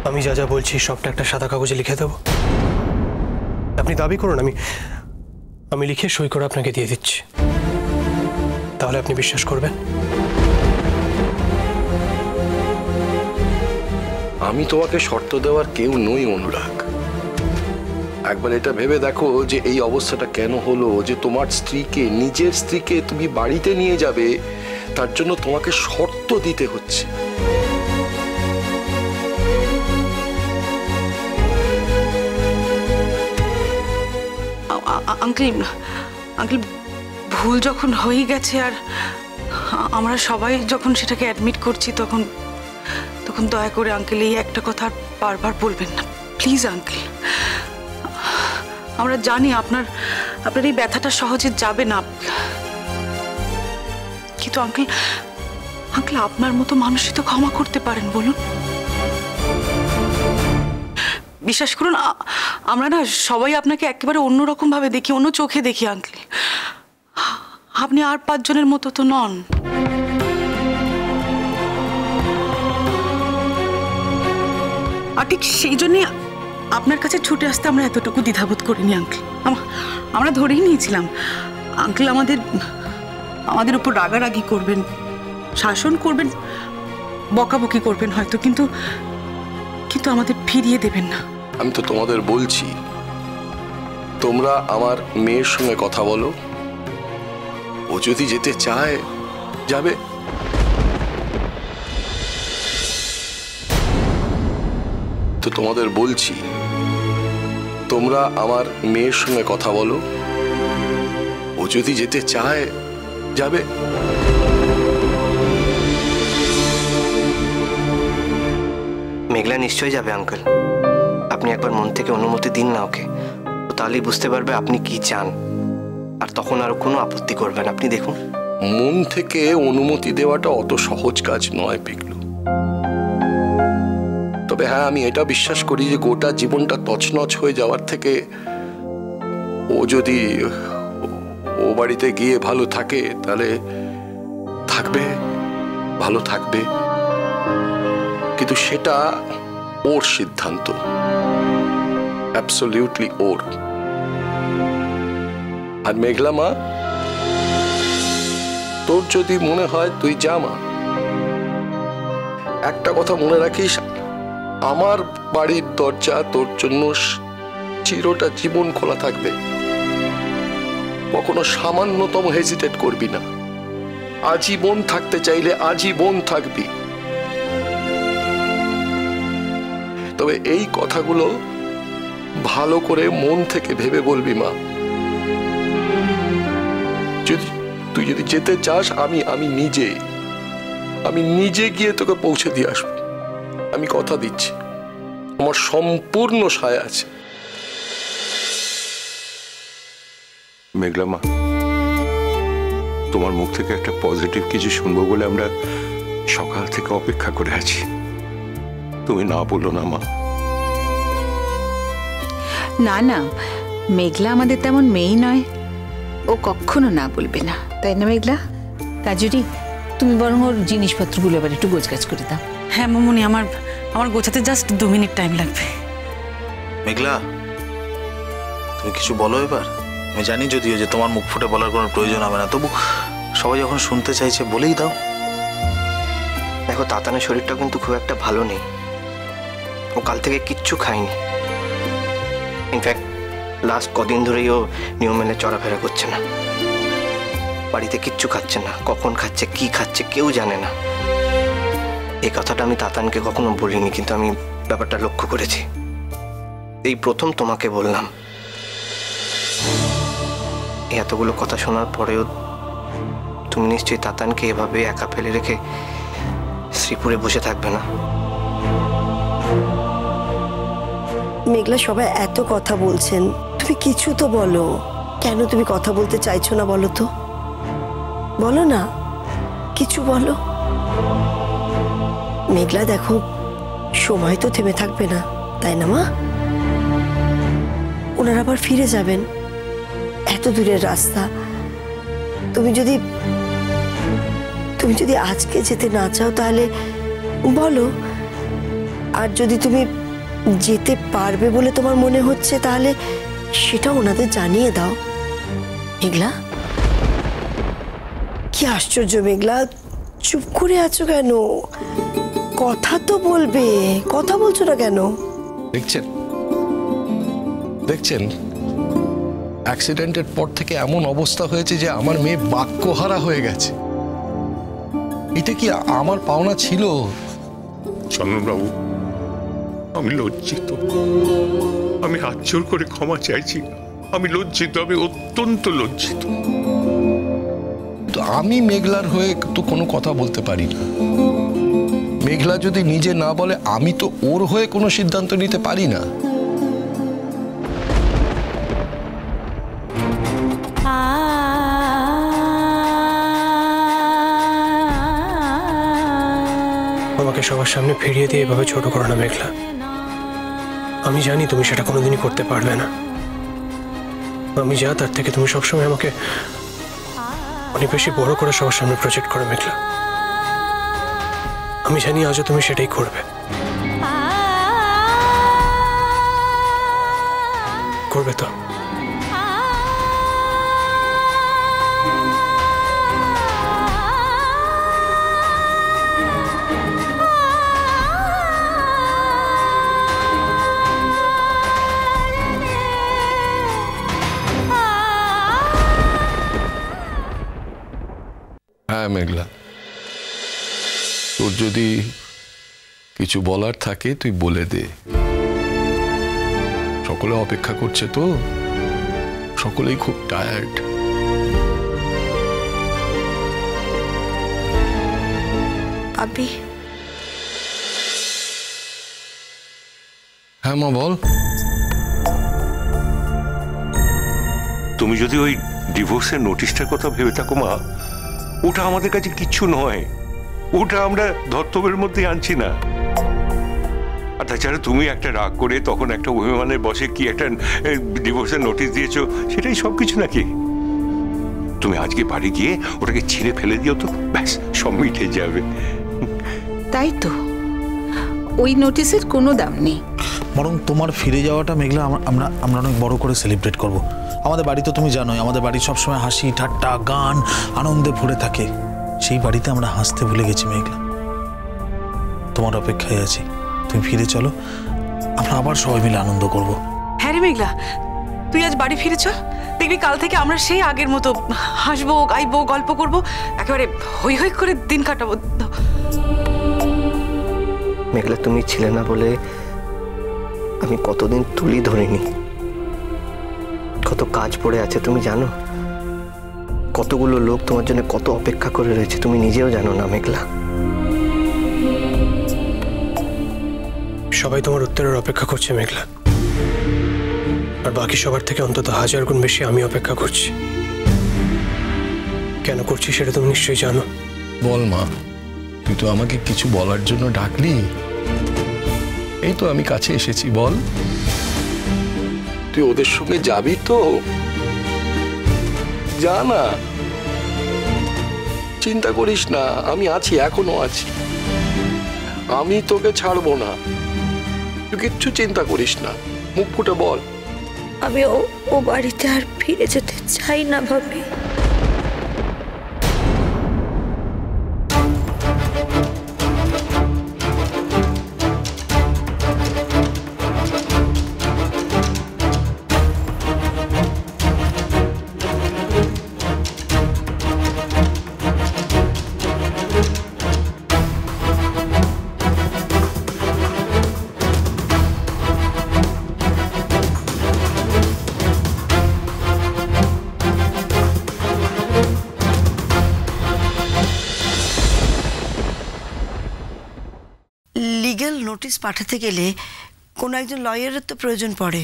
আমি যা যা বলছি সবটা একটা সাদা কাগজে লিখে দেবো। আপনি দাবি করুন, আমি লিখে সই করে আপনাকে দিয়ে দিচ্ছি, তাহলে আপনি বিশ্বাস করবেন। আমি তোমাকে শর্ত দেওয়ার কেউ নই অনুরাগ। একবার এটা ভেবে দেখো যে এই অবস্থাটা কেন হলো, যে তোমার স্ত্রীকে, নিজের স্ত্রীকে তুমি বাড়িতে নিয়ে যাবে, তার জন্য তোমাকে শর্ত দিতে হচ্ছে। আঙ্কেল ভুল যখন হয়ে গেছে আর আমরা সবাই যখন সেটাকে অ্যাডমিট করছি, তখন দয়া করে আঙ্কেল এই একটা কথা আর বারবার বলবেন না প্লিজ আঙ্কেল। আমরা জানি আপনার এই ব্যথাটা সহজে যাবে না, কিন্তু আঙ্কেল আপনার মতো মানুষই তো ক্ষমা করতে পারেন বলুন। বিশ্বাস করুন, আমরা না সবাই আপনাকে একেবারে অন্যরকম ভাবে দেখি, অন্য চোখে দেখি আঙ্কেল। আপনি আর 5 জনের মতো তো নন। আর ঠিক সেই জন্যই আপনার কাছে ছুটে আসতে আমরা এতটুকু দ্বিধাবোধ করিনি আঙ্কেল। আমরা ধরেই নিয়েছিলাম আঙ্কেল আমাদের উপর রাগারাগি করবেন, শাসন করবেন, বকাবকি করবেন হয়তো, কিন্তু আমাদের ফিরিয়ে দেবেন না। আমি তো তোমাদের বলছি, তোমরা আমার মেয়ের সঙ্গে কথা বলো, ও যদি যেতে চায় যাবে। তো তোমাদের বলছি, তোমরা আমার মেয়ের সঙ্গে কথা বলো, ও যদি যেতে চায় যাবে। মেঘলা নিশ্চয়ই যাবে আঙ্কেল, আপনি একবার মন থেকে অনুমতি দিন না ওকে, তো তাহলেই বুঝতে পারবে আপনি কি চান, আর তখন আর কোনো আপত্তি করবেন। আপনি দেখুন, মন থেকে অনুমতি দেওয়াটা অত সহজ কাজ নয় পিকলু। তবে হ্যাঁ, আমি এটা বিশ্বাস করি যে গোটা জীবনটা তছনছ হয়ে যাওয়ার থেকে ও যদি ও বাড়িতে গিয়ে ভালো থাকে, তাহলে থাকবে, ভালো থাকবে, কিন্তু সেটা ওর সিদ্ধান্ত, অ্যাবসলিউটলি ওর। আর মেঘলা মা, তোর যদি মনে হয় তুই যা মা, একটা কথা মনে রাখিস, আমার বাড়ির দরজা তোর জন্য চিরটা জীবন খোলা থাকবে। কখনো সামান্যতম হেজিটেট করবি না, আজীবন থাকতে চাইলে আজীবন থাকবি। তবে এই কথাগুলো ভালো করে মন থেকে ভেবে বলবি মা। তুই যদি যেতে চাস, আমি নিজে গিয়ে তোকে পৌঁছে দিয়ে আসবো, আমি কথা দিচ্ছি, আমার সম্পূর্ণ সায় আছে। মেঘলা মা, তোমার মুখ থেকে একটা পজিটিভ কিছু শুনবো বলে আমরা সকাল থেকে অপেক্ষা করে আছি, তুমি না বললো না মা। না না, মেঘলা আমাদের তেমন মেয়ে নয়, ও কখনো না বলবে না, তাই না মেঘলা? কাজুরি, তুমি বরং ওর জিনিসপত্রগুলো এবার একটু গোছগাছ করে দাও। হ্যাঁ মামুনি, আমার গোছাতে জাস্ট 2 মিনিট টাইম লাগবে। মেঘলা, তুমি কিছু বলো এবার। আমি জানি যদিও যে তোমার মুখ ফুটে বলার কোনো প্রয়োজন হবে না, তবু সবাই যখন শুনতে চাইছে বলেই দাও। দেখো, তাতানের শরীরটা কিন্তু খুব একটা ভালো নেই, ও কাল থেকে কিচ্ছু খায়নি। ইনফ্যাক্ট লাস্ট কদিন ধরেই ও নিয়ম মেনে চলাফেরা করছে না, বাড়িতে কিচ্ছু খাচ্ছে না, কখন খাচ্ছে কি খাচ্ছে কেউ জানে না। এই কথাটা আমি তাতানকে কখনো বলিনি, কিন্তু আমি ব্যাপারটা লক্ষ্য করেছি, এই প্রথম তোমাকে বললাম। এতগুলো কথা শোনার পরেও তুমি নিশ্চয়ই তাতানকে এভাবে একা ফেলে রেখে শ্রীপুরে বসে থাকবে না। মেঘলা, সবাই এত কথা বলছেন, তুমি কিছু তো বলো। কেন তুমি কথা বলতে চাইছো না বলো তো? বলো না, কিছু বলো। মেঘলা দেখো, সময় তো থেমে থাকবে না, তাই না মা? ওনারা আবার ফিরে যাবেন, এত দূরের রাস্তা। তুমি যদি আজকে যেতে না চাও তাহলে বলো, আর যদি তুমি যেতে পারবে বলে তোমার মনে হচ্ছে তাহলে সেটা ওনাদের জানিয়ে দাও। মেঘলা, কি আশ্চর্য মেঘলা, চুপ করে আছো কেন? কথা তো বলবে, কথা বলছো না কেন? দেখছেন দেখছেন অ্যাক্সিডেন্টের পর থেকে এমন অবস্থা হয়েছে যে আমার মেয়ে বাক্যহারা হয়ে গেছে। এটা কি আমার পাওনা ছিল? চন্দনবাবু, আমি লজ্জিত, আমি হাত জোর করে ক্ষমা চাইছি। আমি লজ্জিত, আমি অত্যন্ত লজ্জিত। তো আমি মেঘলার হয়ে তো কোনো কথা বলতে পারি না। মেঘলা যদি নিজে না বলে আমি তো ওর হয়ে কোনো সিদ্ধান্ত নিতে পারি না। আমাকে সবার সামনে ফিরিয়ে দিয়ে এভাবে ছোট করো না মেঘলা। আমি জানি তুমি সেটা কোনোদিনই করতে পারবে না। আমি যা তার থেকে তুমি সবসময় আমাকে অনেক বেশি বড় করে সবার সামনে প্রজেক্ট করো মেঘলা। আমি জানি আজও তুমি সেটাই করবে। করবে তো? হ্যাঁ মেঘলা, তোর যদি কিছু বলার থাকে তুই বলে দে। সকলে অপেক্ষা করছে তো, সকলেই খুব টায়ার্ড। আবি, হ্যাঁ মা বল। তুমি যদি ওই ডিভোর্সের নোটিশটার কথা ভেবে থাকো মা, ওটা আমাদের কাছে কিচ্ছু নয়। ওটা আমরা ধর্তব্যের মধ্যে আনছি না। আর তাছাড়া তুমি একটা রাগ করে তখন একটা অভিমানের বসে কি একটা ডিভোর্সের নোটিশ দিয়েছো, সেটাই সবকিছু নাকি? তুমি আজকে বাড়ি গিয়ে ওটাকে ছিঁড়ে ফেলে দিও তো, ব্যাস সব মিটে যাবে। তাই তো, ওই নোটিশের কোনো দাম নেই। বরং তোমার ফিরে যাওয়াটা মেঘলা আমরা আমরা অনেক বড় করে সেলিব্রেট করব। আমাদের বাড়ি তো তুমি জানোই, আমাদের বাড়ি সবসময় হাসি ঠাট্টা গান আনন্দে ভরে থাকে। সেই বাড়িতে আমরা হাসতে ভুলে গেছি মেঘলা। তোমার অপেক্ষায় আছি, তুমি ফিরে চলো, আমরা আবার সবাই মিলে আনন্দ করব। হ্যাঁ রে মেঘলা, তুই আজ বাড়ি ফিরে চল, দেখবি কাল থেকে আমরা সেই আগের মতো হাসবো, গাইবো, গল্প করব, একেবারে হই হই করে দিন কাটাবো। মেঘলা, তুমি ছিলে না বলে আমি কতদিন তুলি ধরিনি। কত কাজ পড়ে আছে তুমি জানো? কতগুলো লোক তোমার জন্য কত অপেক্ষা করে রয়েছে তুমি নিজেও জানো না মেঘলা। সবাই তোমার উত্তরের অপেক্ষা করছে মেঘলা, আর বাকি সবার থেকে অন্তত 1000 গুণ বেশি আমি অপেক্ষা করছি। কেন করছি সেটা তুমি নিশ্চয়ই জানো। বল মা, তুই তো আমাকে কিছু বলার জন্য ডাকলি, এই তো আমি কাছে এসেছি। বল, তুই ওদের সঙ্গে যাবি তো? যা না, চিন্তা করিস না, আমি আছি, এখনো আছি। আমি তোকে ছাড়বো না, তুই কিচ্ছু চিন্তা করিস না, মুখ ফুটে বল। আমি ও বাড়িতে আর ফিরে যেতে চাই না ভাবি। লিগ্যাল নোটিশ পাঠাতে গেলে কোনো একজন লয়ারের তো প্রয়োজন পড়ে।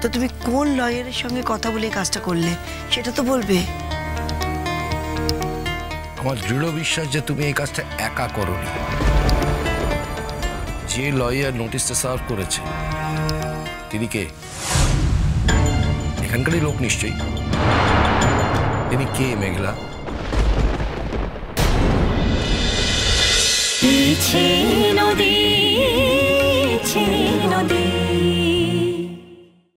তো তুমি কোন লয়ারের সঙ্গে কথা বলে কাজটা করলে সেটা তো বলবে। আমার দৃঢ় বিশ্বাস যে তুমি এই কাজটা একা করোনি। যে লয়ার নোটিশটা সার্ভ করেছে তিনি কে? এখানকারই লোক নিশ্চয়ই। তিনি কে মেঘলা? নদী বইছে নদী।